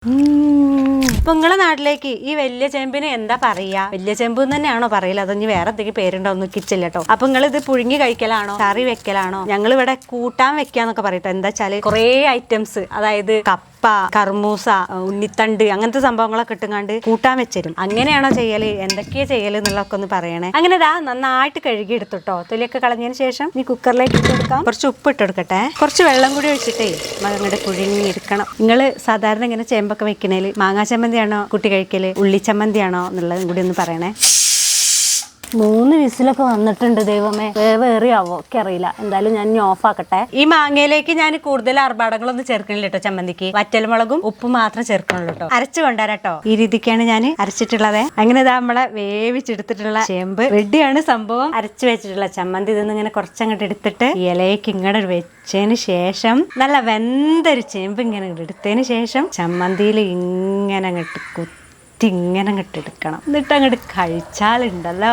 ഇപ്പൊ നിങ്ങളെ നാട്ടിലേക്ക് ഈ വലിയ ചെമ്പിന് എന്താ പറയാ? വലിയ ചെമ്പ് തന്നെയാണോ പറയില്ല? അതൊന്നും വേറെ എന്തെങ്കിലും പേരുണ്ടോ ഒന്ന് കിച്ചില്ല കേട്ടോ. അപ്പൊ നിങ്ങൾ ഇത് പുഴുങ്ങി കഴിക്കലാണോ, കറി വെക്കലാണോ? ഞങ്ങൾ ഇവിടെ കൂട്ടാൻ വെക്കാന്നൊക്കെ പറയട്ടോ. എന്താ വെച്ചാല് കുറേ ഐറ്റംസ്, അതായത് കപ്പ, കർമൂസ, ഉണ്ണിത്തണ്ട്, അങ്ങനത്തെ സംഭവങ്ങളൊക്കെ ഇട്ടുങ്ങാണ്ട് കൂട്ടാൻ വെച്ചരും. അങ്ങനെയാണോ ചെയ്യല്, എന്തൊക്കെയാ ചെയ്യല് എന്നുള്ളതൊക്കെ ഒന്ന് പറയണേ. അങ്ങനെ ഇതാ നന്നായിട്ട് കഴുകി എടുത്തിട്ടോ. തൊലിയൊക്കെ കളഞ്ഞതിന് ശേഷം ഈ കുക്കറിലേക്ക് ഇട്ട് കൊടുക്കാം. കുറച്ച് ഉപ്പ് ഇട്ട് കൊടുക്കട്ടെ. കുറച്ച് വെള്ളം കൂടി ഒഴിച്ചിട്ടേ അങ്ങോട്ട് പുഴുങ്ങി എടുക്കണം. നിങ്ങൾ സാധാരണ ഇങ്ങനെ ചേമ്പൊക്കെ വെക്കണേല് മാങ്ങാ ചമ്മന്തിയാണോ കുട്ടി കഴിക്കല്, ഉള്ളി ചമ്മന്തിയാണോ എന്നുള്ളതും കൂടി ഒന്ന് പറയണേ. 3 വിസിലൊക്കെ വന്നിട്ടുണ്ട്. ദൈവമേ, വേറിയാവോ ഒക്കെ അറിയില്ല. എന്തായാലും ഞാൻ ഇനി ഓഫ് ആക്കട്ടെ. ഈ മാങ്ങയിലേക്ക് ഞാൻ കൂടുതൽ ആർഭാടങ്ങളൊന്നും ചേർക്കണില്ല കേട്ടോ. ചമ്മന്തിക്ക് വറ്റൽമുളകും ഉപ്പും മാത്രം ചേർക്കണുള്ളൂ കേട്ടോ. അരച്ചു കൊണ്ടുവരാട്ടോ. ഈ രീതിക്കാണ് ഞാൻ അരച്ചിട്ടുള്ളത്. അങ്ങനെ ഇതാ നമ്മളെ വേവിച്ചെടുത്തിട്ടുള്ള ചേമ്പ് റെഡിയാണ്. സംഭവം അരച്ചു വെച്ചിട്ടുള്ള ചമ്മന്തി ഇതൊന്നും ഇങ്ങനെ കുറച്ചങ്ങോട്ട് എടുത്തിട്ട് ഇലയ്ക്ക് ഇങ്ങോട്ട് വെച്ചതിന് ശേഷം നല്ല വെന്തൊരു ചേമ്പ് ഇങ്ങനെ എടുത്തതിന് ശേഷം ചമ്മന്തിയിൽ ഇങ്ങനെ അങ്ങോട്ട് ഇങ്ങനെ അങ്ങോട്ട് എടുക്കണം. എന്നിട്ട് അങ്ങോട്ട് കഴിച്ചാലുണ്ടല്ലോ